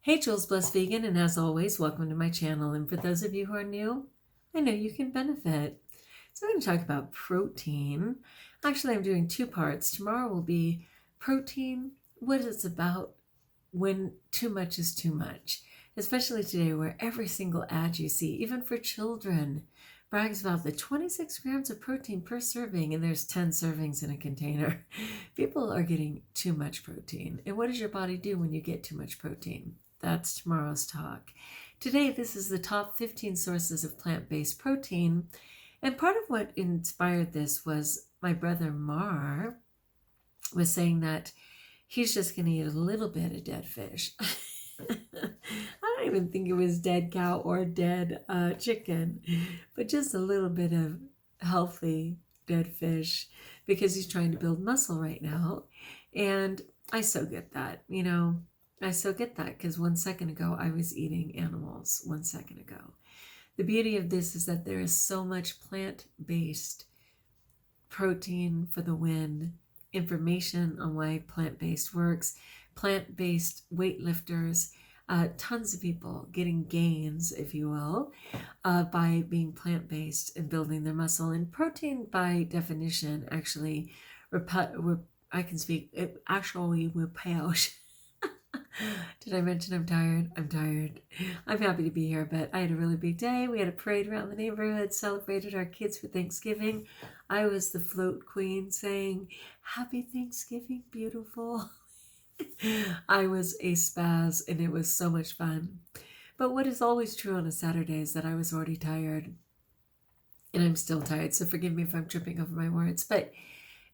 Hey, Jules Bless Vegan, and as always, welcome to my channel. And for those of you who are new, I know you can benefit. So I'm going to talk about protein. Actually, I'm doing two parts. Tomorrow will be protein, what it's about when too much is too much, especially today where every single ad you see, even for children, brags about the 26 grams of protein per serving, and there's 10 servings in a container. People are getting too much protein. And what does your body do when you get too much protein? That's tomorrow's talk. Today, this is the top 15 sources of plant-based protein. And part of what inspired this was my brother Mar was saying that he's just going to eat a little bit of dead fish. I don't even think it was dead cow or dead chicken, but just a little bit of healthy dead fish because he's trying to build muscle right now. And I so get that, I so get that because 1 second ago I was eating animals 1 second ago. The beauty of this is that there is so much plant-based protein for the win, information on why plant-based works, plant-based weightlifters, tons of people getting gains, if you will, by being plant-based and building their muscle. And protein, by definition, actually, I can speak, it actually repels. Did I mention I'm tired? I'm tired. I'm happy to be here, but I had a really big day. We had a parade around the neighborhood, celebrated our kids for Thanksgiving. I was the float queen saying, "Happy Thanksgiving, beautiful." I was a spaz, and it was so much fun. But what is always true on a Saturday is that I was already tired, and I'm still tired, so forgive me if I'm tripping over my words. But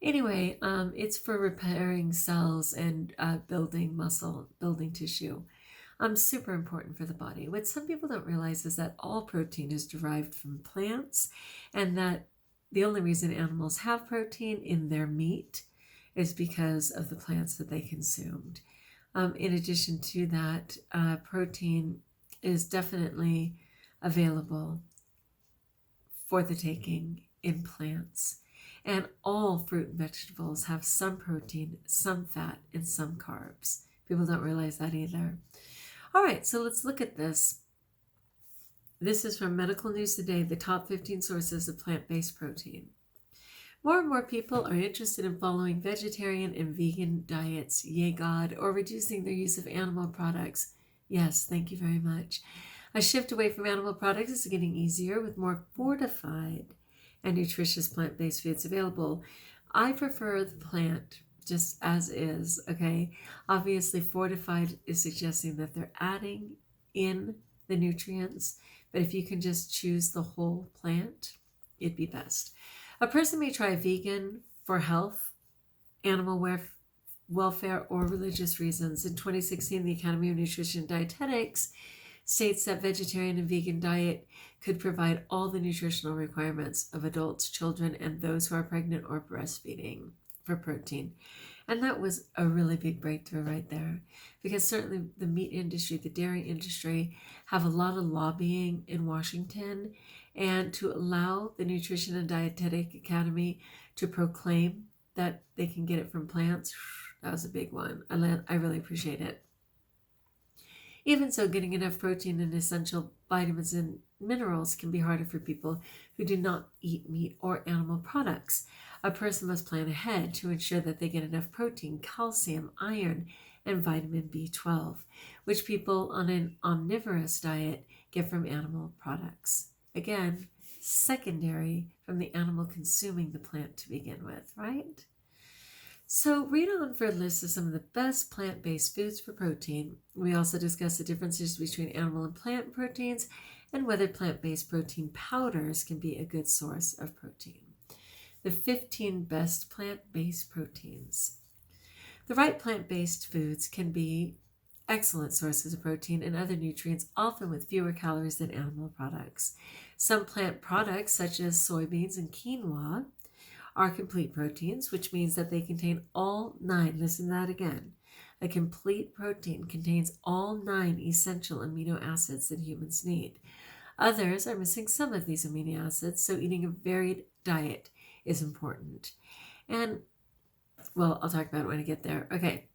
anyway, it's for repairing cells and building muscle, building tissue. Super important for the body. What some people don't realize is that all protein is derived from plants, and that the only reason animals have protein in their meat is because of the plants that they consumed. In addition to that, protein is definitely available for the taking in plants. And all fruit and vegetables have some protein, some fat, and some carbs. People don't realize that either. All right, so let's look at this. This is from Medical News Today, the top 15 sources of plant-based protein. More and more people are interested in following vegetarian and vegan diets, yay God, or reducing their use of animal products. Yes, thank you very much. A shift away from animal products is getting easier with more fortified and nutritious plant-based foods available. I prefer the plant just as is, okay? Obviously, fortified is suggesting that they're adding in the nutrients, but if you can just choose the whole plant, it'd be best. A person may try vegan for health, animal welfare, or religious reasons. In 2016, the Academy of Nutrition and Dietetics states that vegetarian and vegan diet could provide all the nutritional requirements of adults, children, and those who are pregnant or breastfeeding for protein. And that was a really big breakthrough right there, because certainly the meat industry, the dairy industry have a lot of lobbying in Washington, and to allow the Nutrition and Dietetic Academy to proclaim that they can get it from plants, that was a big one. I really appreciate it. Even so, getting enough protein and essential vitamins and minerals can be harder for people who do not eat meat or animal products. A person must plan ahead to ensure that they get enough protein, calcium, iron, and vitamin B12, which people on an omnivorous diet get from animal products. Again, secondary from the animal consuming the plant to begin with, right? So read on for a list of some of the best plant-based foods for protein. We also discuss the differences between animal and plant proteins and whether plant-based protein powders can be a good source of protein. The 15 best plant-based proteins. The right plant-based foods can be excellent sources of protein and other nutrients, often with fewer calories than animal products. Some plant products, such as soybeans and quinoa, are complete proteins, which means that they contain all 9, listen to that again, a complete protein contains all 9 essential amino acids that humans need. Others are missing some of these amino acids, so eating a varied diet is important. And, well, I'll talk about it when I get there. Okay.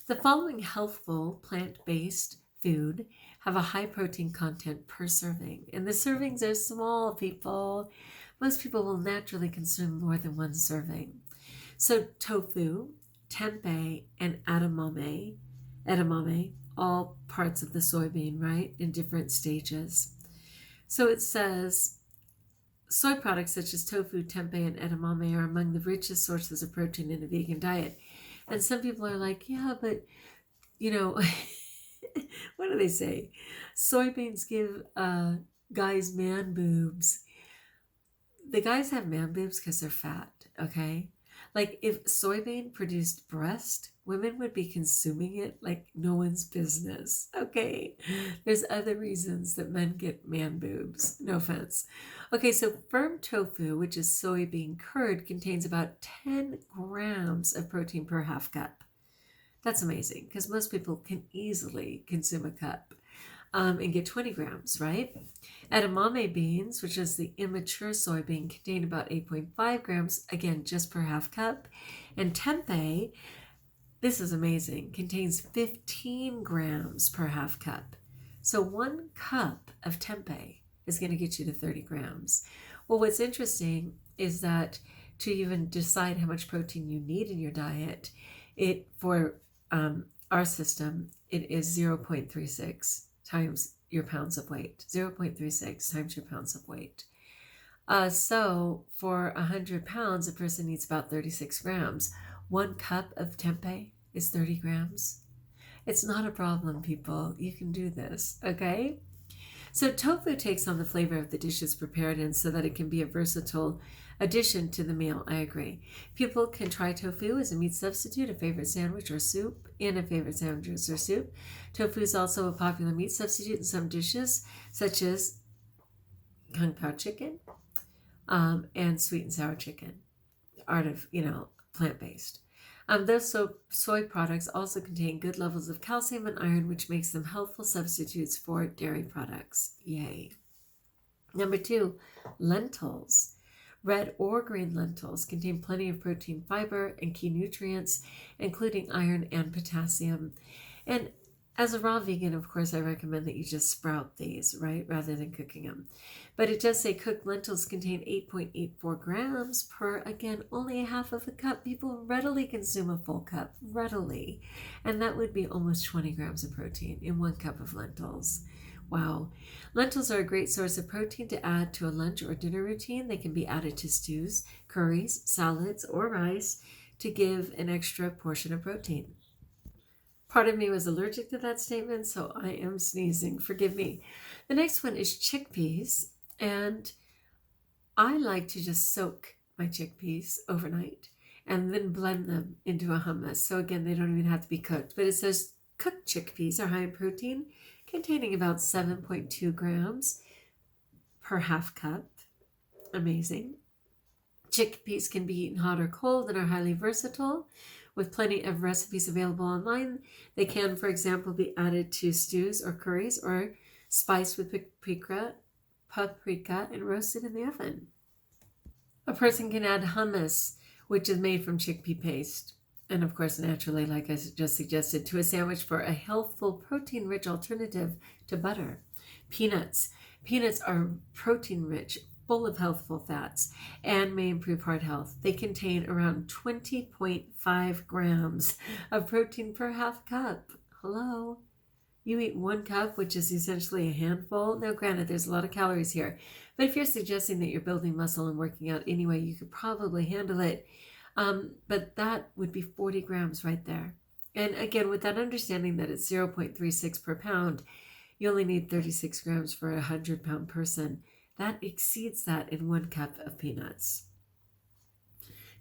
The following healthful plant-based food have a high protein content per serving, and the servings are small, people. Most people will naturally consume more than one serving. So tofu, tempeh, and edamame, all parts of the soybean, right, in different stages. So it says soy products such as tofu, tempeh, and edamame are among the richest sources of protein in a vegan diet. And some people are like, yeah, but you know, what do they say? Soybeans give guys man boobs. The guys have man boobs because they're fat, okay? Like if soybean produced breast, women would be consuming it like no one's business, okay? There's other reasons that men get man boobs, no offense. Okay, so firm tofu, which is soybean curd, contains about 10 grams of protein per half cup. That's amazing because most people can easily consume a cup and get 20 grams, right? Edamame beans, which is the immature soybean, contain about 8.5 grams, again, just per half cup. And tempeh, this is amazing, contains 15 grams per half cup. So 1 cup of tempeh is going to get you to 30 grams. Well, what's interesting is that to even decide how much protein you need in your diet, for our system, it is 0.36 times your pounds of weight. 0.36 times your pounds of weight. So for 100 pounds, a person needs about 36 grams. 1 cup of tempeh is 30 grams. It's not a problem, people. You can do this, okay? So tofu takes on the flavor of the dishes prepared in so that it can be a versatile addition to the meal. I agree. People can try tofu as a meat substitute, a favorite sandwich or soup, Tofu is also a popular meat substitute in some dishes, such as kung pao chicken and sweet and sour chicken, art of, plant-based. Those soy products also contain good levels of calcium and iron, which makes them helpful substitutes for dairy products. Yay. Number 2, lentils. Red or green lentils contain plenty of protein, fiber, and key nutrients, including iron and potassium. And as a raw vegan, of course, I recommend that you just sprout these, right, rather than cooking them. But it does say cooked lentils contain 8.84 grams per, again, only a half of a cup. People readily consume a full cup, readily. And that would be almost 20 grams of protein in 1 cup of lentils. Wow. Lentils are a great source of protein to add to a lunch or dinner routine. They can be added to stews, curries, salads, or rice to give an extra portion of protein. Part of me was allergic to that statement, so I am sneezing. Forgive me. The next one is chickpeas, and I like to just soak my chickpeas overnight and then blend them into a hummus. So again, they don't even have to be cooked, but it says cooked chickpeas are high in protein, containing about 7.2 grams per half cup. Amazing. Chickpeas can be eaten hot or cold and are highly versatile. With plenty of recipes available online, they can, for example, be added to stews or curries or spiced with paprika and roasted in the oven. A person can add hummus, which is made from chickpea paste, and of course, naturally, like I just suggested, to a sandwich for a healthful, protein-rich alternative to butter. Peanuts. Peanuts are protein-rich, full of healthful fats, and may improve heart health. They contain around 20.5 grams of protein per half cup. Hello? You eat 1 cup, which is essentially a handful. Now, granted, there's a lot of calories here, but if you're suggesting that you're building muscle and working out anyway, you could probably handle it. But that would be 40 grams right there. And again, with that understanding that it's 0.36 per pound, you only need 36 grams for a 100-pound person. That exceeds that in 1 cup of peanuts.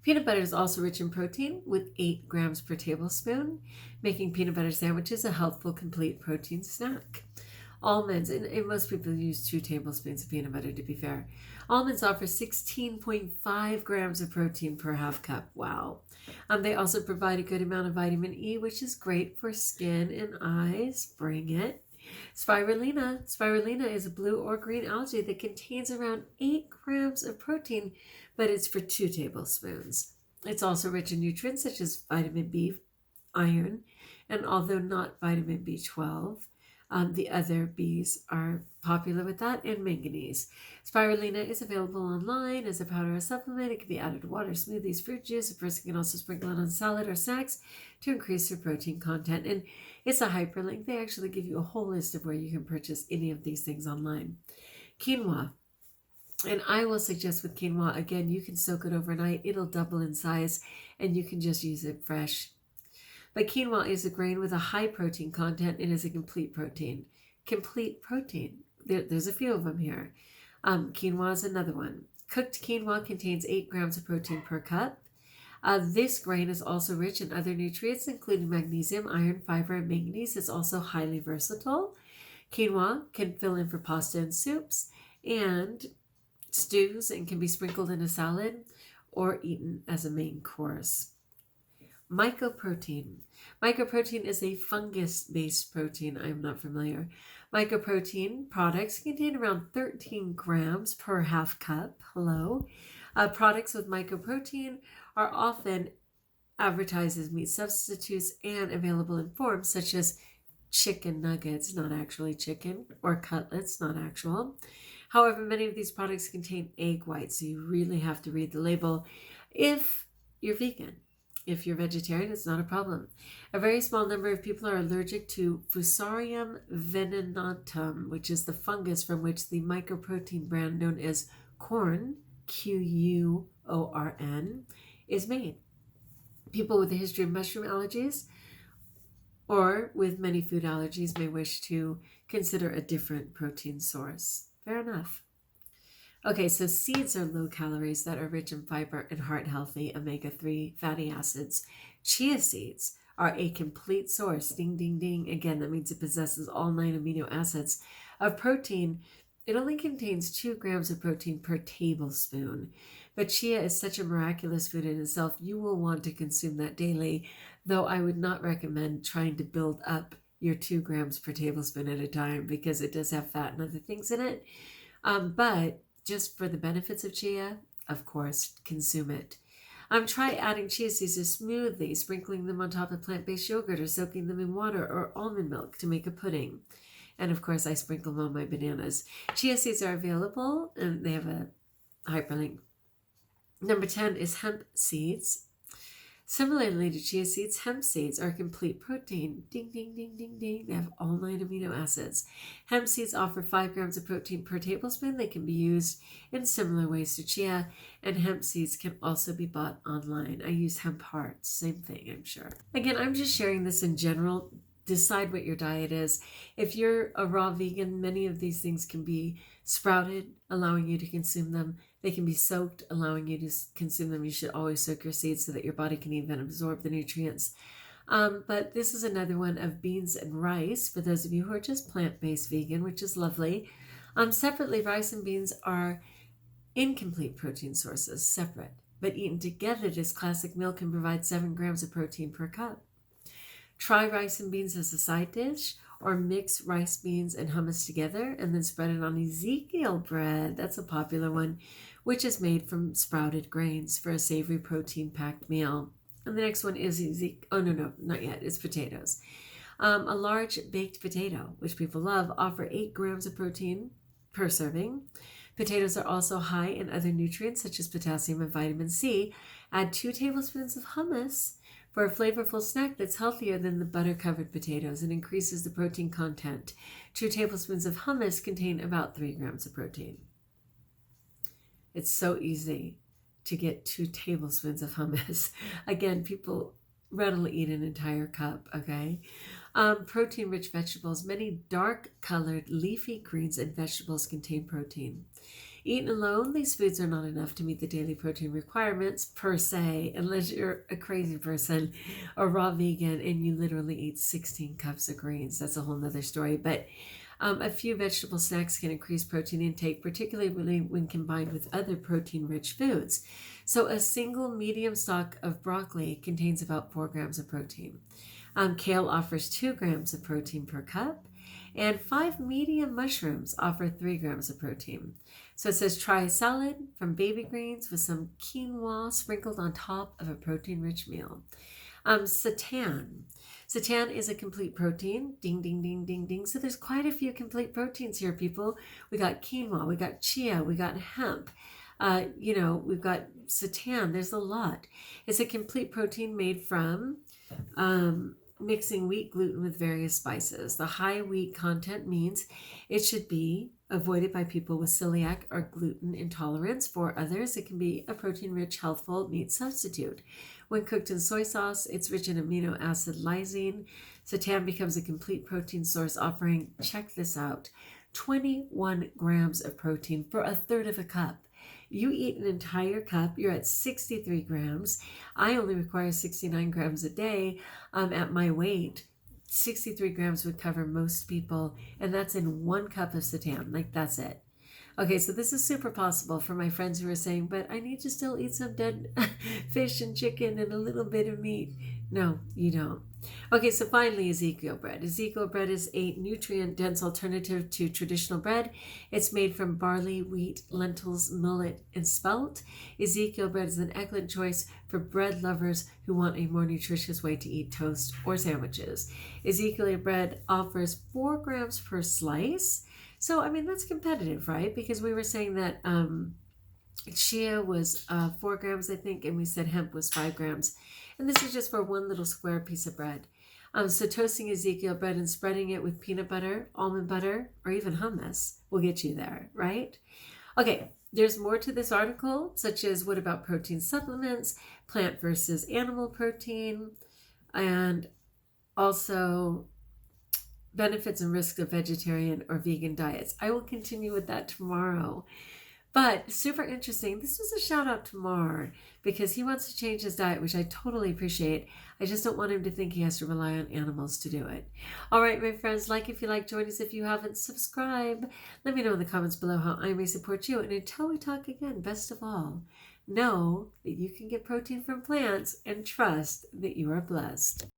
Peanut butter is also rich in protein with 8 grams per tablespoon, making peanut butter sandwiches a healthful, complete protein snack. Almonds, and most people use 2 tablespoons of peanut butter, to be fair. Almonds offer 16.5 grams of protein per half cup. Wow. They also provide a good amount of vitamin E, which is great for skin and eyes. Bring it. Spirulina. Spirulina is a blue or green algae that contains around 8 grams of protein, but it's for 2 tablespoons. It's also rich in nutrients such as vitamin B, iron, And although not vitamin B12, the other Bs are popular with that, and manganese. Spirulina is available online as a powder or supplement. It can be added to water, smoothies, fruit juice. A person can also sprinkle it on salad or snacks to increase their protein content. And it's a hyperlink. They actually give you a whole list of where you can purchase any of these things online. Quinoa. And I will suggest with quinoa, again, you can soak it overnight. It'll double in size and you can just use it fresh. But quinoa is a grain with a high protein content. It is a complete protein. Complete protein. There's a few of them here. Quinoa is another one. Cooked quinoa contains 8 grams of protein per cup. This grain is also rich in other nutrients, including magnesium, iron, fiber, and manganese. It's also highly versatile. Quinoa can fill in for pasta and soups and stews and can be sprinkled in a salad or eaten as a main course. Mycoprotein. Mycoprotein is a fungus-based protein. I'm not familiar. Mycoprotein products contain around 13 grams per half cup. Hello. Products with mycoprotein are often advertised as meat substitutes and available in forms such as chicken nuggets, not actually chicken, or cutlets, not actual. However, many of these products contain egg whites, so you really have to read the label if you're vegan. If you're vegetarian, it's not a problem. A very small number of people are allergic to Fusarium venenatum, which is the fungus from which the mycoprotein brand known as Quorn, Quorn, is made. People with a history of mushroom allergies or with many food allergies may wish to consider a different protein source. Fair enough. Okay, so seeds are low calories that are rich in fiber and heart healthy omega-3 fatty acids. Chia seeds are a complete source. Ding, ding, ding. Again, that means it possesses all 9 amino acids of protein. It only contains 2 grams of protein per tablespoon. But chia is such a miraculous food in itself, you will want to consume that daily, though I would not recommend trying to build up your 2 grams per tablespoon at a time because it does have fat and other things in it. But just for the benefits of chia, of course, consume it. Try adding chia seeds to smoothies, sprinkling them on top of plant-based yogurt or soaking them in water or almond milk to make a pudding. And of course, I sprinkle them on my bananas. Chia seeds are available and they have a hyperlink. Number 10 is hemp seeds. Similarly to chia seeds, hemp seeds are complete protein. Ding, ding, ding, ding, ding. They have all 9 amino acids. Hemp seeds offer 5 grams of protein per tablespoon. They can be used in similar ways to chia, and hemp seeds can also be bought online. I use hemp hearts. Same thing, I'm sure. Again, I'm just sharing this in general. Decide what your diet is. If you're a raw vegan, many of these things can be sprouted, allowing you to consume them. They can be soaked, allowing you to consume them. You should always soak your seeds so that your body can even absorb the nutrients. But this is another one of beans and rice for those of you who are just plant-based vegan, which is lovely. Separately, rice and beans are incomplete protein sources, separate. But eaten together, this classic meal can provide 7 grams of protein per cup. Try rice and beans as a side dish, or mix rice, beans, and hummus together and then spread it on Ezekiel bread. That's a popular one, which is made from sprouted grains for a savory protein-packed meal. And the next one is not yet. It's potatoes. A large baked potato, which people love, offer 8 grams of protein per serving. Potatoes are also high in other nutrients such as potassium and vitamin C. Add 2 tablespoons of hummus for a flavorful snack that's healthier than the butter-covered potatoes and increases the protein content. 2 tablespoons of hummus contain about 3 grams of protein. It's so easy to get 2 tablespoons of hummus. Again, people readily eat an entire cup, okay? Protein-rich vegetables. Many dark-colored leafy greens and vegetables contain protein. Eaten alone, these foods are not enough to meet the daily protein requirements per se, unless you're a crazy person or raw vegan and you literally eat 16 cups of greens. That's a whole nother story. But a few vegetable snacks can increase protein intake, particularly when combined with other protein-rich foods. So a single medium stalk of broccoli contains about 4 grams of protein. Kale offers 2 grams of protein per cup. And 5 medium mushrooms offer 3 grams of protein. So it says try a salad from baby greens with some quinoa sprinkled on top of a protein-rich meal. Seitan. Seitan is a complete protein. Ding, ding, ding, ding, ding. So there's quite a few complete proteins here, people. We got quinoa, we got chia, we got hemp. We've got seitan. There's a lot. It's a complete protein made from mixing wheat gluten with various spices. The high wheat content means it should be avoided by people with celiac or gluten intolerance. For others, it can be a protein-rich, healthful meat substitute. When cooked in soy sauce, it's rich in amino acid lysine. Seitan becomes a complete protein source, offering, check this out, 21 grams of protein for a third of a cup. You eat an entire cup, you're at 63 grams. I only require 69 grams a day at my weight. 63 grams would cover most people, and that's in 1 cup of seitan. Like, that's it. Okay, so this is super possible for my friends who are saying, but I need to still eat some dead fish and chicken and a little bit of meat. No, you don't. Okay, so finally, Ezekiel bread. Ezekiel bread is a nutrient-dense alternative to traditional bread. It's made from barley, wheat, lentils, millet, and spelt. Ezekiel bread is an excellent choice for bread lovers who want a more nutritious way to eat toast or sandwiches. Ezekiel bread offers 4 grams per slice. So, I mean, that's competitive, right? Because we were saying that chia was 4 grams, I think, and we said hemp was 5 grams. And this is just for 1 little square piece of bread. So toasting Ezekiel bread and spreading it with peanut butter, almond butter, or even hummus will get you there, right? Okay, there's more to this article, such as what about protein supplements, plant versus animal protein, and also benefits and risks of vegetarian or vegan diets. I will continue with that tomorrow. But super interesting. This was a shout out to Mar because he wants to change his diet, which I totally appreciate. I just don't want him to think he has to rely on animals to do it. All right, my friends, like if you like, join us if you haven't, subscribe. Let me know in the comments below how I may support you. And until we talk again, best of all, know that you can get protein from plants and trust that you are blessed.